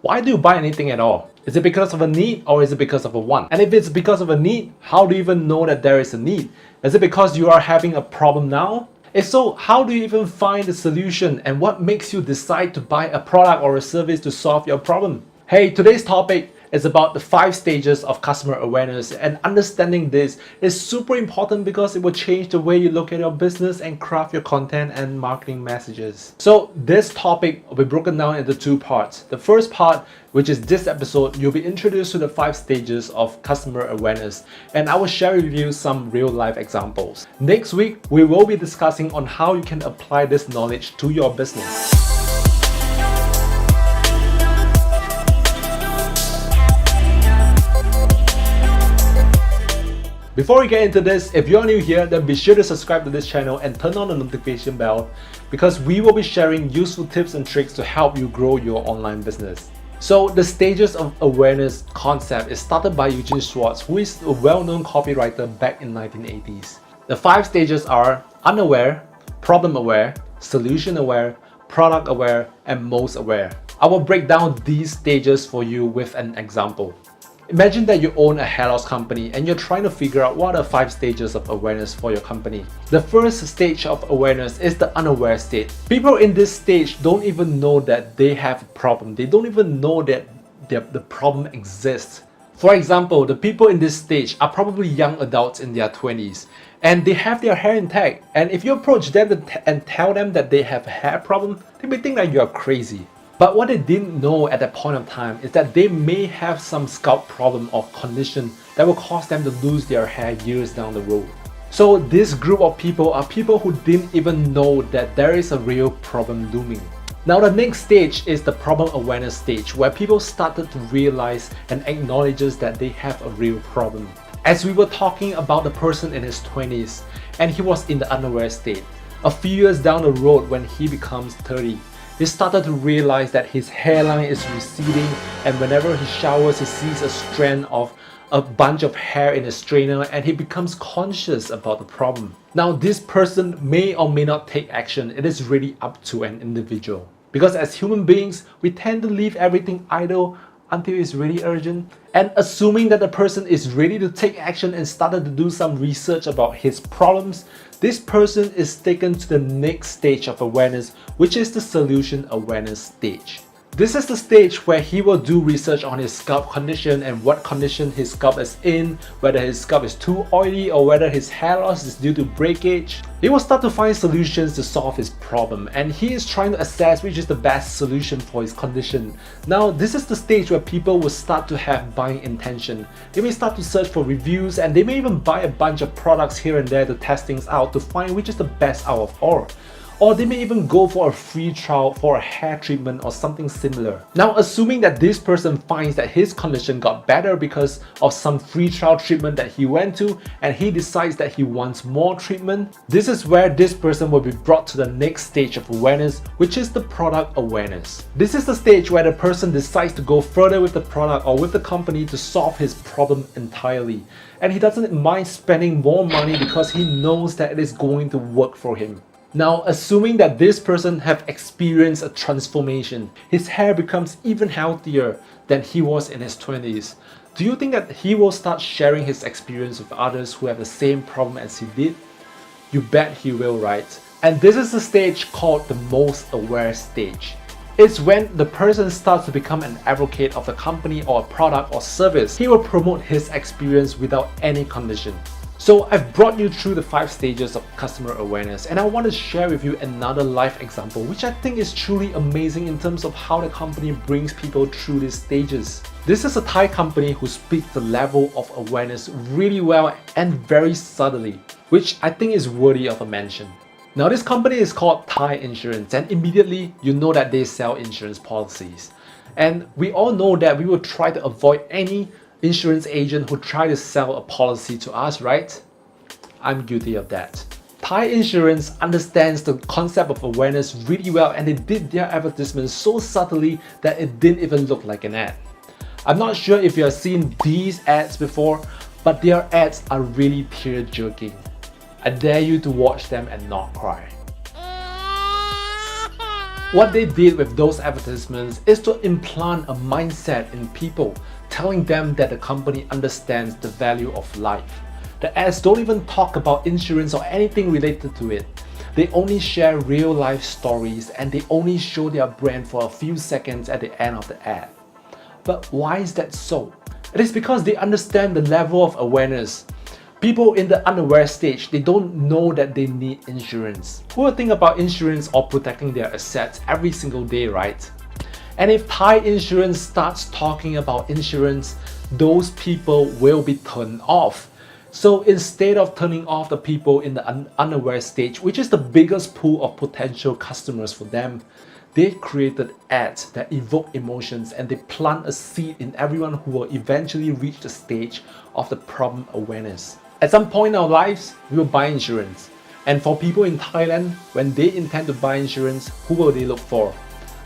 Why do you buy anything at all? Is it because of a need or is it because of a want? And if it's because of a need, how do you even know that there is a need? Is it because you are having a problem now? If so, how do you even find the solution, and what makes you decide to buy a product or a service to solve your problem? Hey, today's topic is about the 5 stages of customer awareness, and understanding this is super important because it will change the way you look at your business and craft your content and marketing messages. So this topic will be broken down into 2 parts. The first part, which is this episode, you'll be introduced to the 5 stages of customer awareness, and I will share with you some real life examples. Next week, we will be discussing on how you can apply this knowledge to your business. Before we get into this, if you're new here, then be sure to subscribe to this channel and turn on the notification bell, because we will be sharing useful tips and tricks to help you grow your online business. So the stages of awareness concept is started by Eugene Schwartz, who is a well-known copywriter back in 1980s. The 5 stages are unaware, problem aware, solution aware, product aware, and most aware. I will break down these stages for you with an example. Imagine that you own a hair loss company and you're trying to figure out what are 5 stages of awareness for your company. The first stage of awareness is the unaware state. People in this stage don't even know that they have a problem. They don't even know that the problem exists. For example, the people in this stage are probably young adults in their 20s and they have their hair intact. And if you approach them and tell them that they have a hair problem, they may think that you are crazy. But what they didn't know at that point of time is that they may have some scalp problem or condition that will cause them to lose their hair years down the road. So this group of people are people who didn't even know that there is a real problem looming. Now the next stage is the problem awareness stage, where people started to realize and acknowledges that they have a real problem. As we were talking about the person in his 20s and he was in the unaware state, a few years down the road when he becomes 30, he started to realize that his hairline is receding, and whenever he showers he sees a strand of a bunch of hair in a strainer, and he becomes conscious about the problem. Now this person may or may not take action. It is really up to an individual. Because as human beings, we tend to leave everything idle until it's really urgent. And assuming that the person is ready to take action and started to do some research about his problems, this person is taken to the next stage of awareness, which is the solution awareness stage. This is the stage where he will do research on his scalp condition and what condition his scalp is in, whether his scalp is too oily or whether his hair loss is due to breakage. He will start to find solutions to solve his problem, and he is trying to assess which is the best solution for his condition. Now this is the stage where people will start to have buying intention. They may start to search for reviews, and they may even buy a bunch of products here and there to test things out to find which is the best out of all. Or they may even go for a free trial for a hair treatment or something similar. Now assuming that this person finds that his condition got better because of some free trial treatment that he went to, and he decides that he wants more treatment, this is where this person will be brought to the next stage of awareness, which is the product awareness. This is the stage where the person decides to go further with the product or with the company to solve his problem entirely. And he doesn't mind spending more money because he knows that it is going to work for him. Now, assuming that this person have experienced a transformation, his hair becomes even healthier than he was in his 20s, do you think that he will start sharing his experience with others who have the same problem as he did? You bet he will, right? And this is the stage called the most aware stage. It's when the person starts to become an advocate of the company or a product or service. He will promote his experience without any condition. So I've brought you through the 5 stages of customer awareness, and I want to share with you another live example which I think is truly amazing in terms of how the company brings people through these stages. This is a Thai company who speaks the level of awareness really well and very subtly, which I think is worthy of a mention. Now this company is called Thai Insurance, and immediately you know that they sell insurance policies. And we all know that we will try to avoid any insurance agent who try to sell a policy to us, right? I'm guilty of that. Thai Insurance understands the concept of awareness really well, and they did their advertisement so subtly that it didn't even look like an ad. I'm not sure if you have seen these ads before, but their ads are really tear-jerking. I dare you to watch them and not cry. What they did with those advertisements is to implant a mindset in people, telling them that the company understands the value of life. The ads don't even talk about insurance or anything related to it. They only share real life stories and they only show their brand for a few seconds at the end of the ad. But why is that so? It is because they understand the level of awareness. People in the unaware stage, they don't know that they need insurance. Who will think about insurance or protecting their assets every single day, right? And if Thai insurance starts talking about insurance, those people will be turned off. So instead of turning off the people in the unaware stage, which is the biggest pool of potential customers for them, they created ads that evoke emotions and they plant a seed in everyone who will eventually reach the stage of the problem awareness. At some point in our lives, we will buy insurance. And for people in Thailand, when they intend to buy insurance, who will they look for?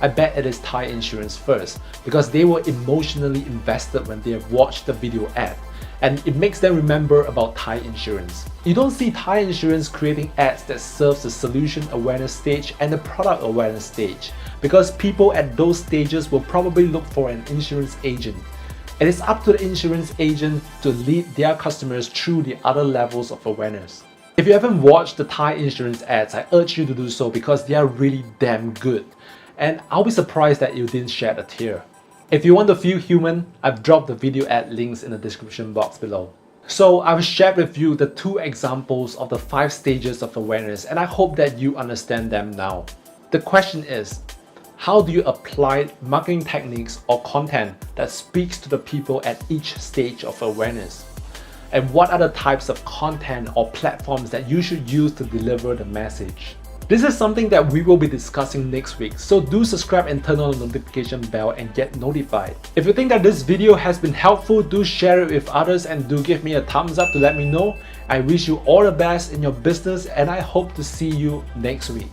I bet it is Thai insurance first, because they were emotionally invested when they have watched the video ad. And it makes them remember about Thai insurance. You don't see Thai insurance creating ads that serves the solution awareness stage and the product awareness stage, because people at those stages will probably look for an insurance agent. It is up to the insurance agent to lead their customers through the other levels of awareness. If you haven't watched the Thai insurance ads, I urge you to do so because they are really damn good. And I'll be surprised that you didn't shed a tear. If you want to feel human, I've dropped the video ad links in the description box below. So I've shared with you the 2 examples of the 5 stages of awareness and I hope that you understand them now. The question is, how do you apply marketing techniques or content that speaks to the people at each stage of awareness? And what are the types of content or platforms that you should use to deliver the message? This is something that we will be discussing next week, so do subscribe and turn on the notification bell and get notified. If you think that this video has been helpful, do share it with others and do give me a thumbs up to let me know. I wish you all the best in your business and I hope to see you next week.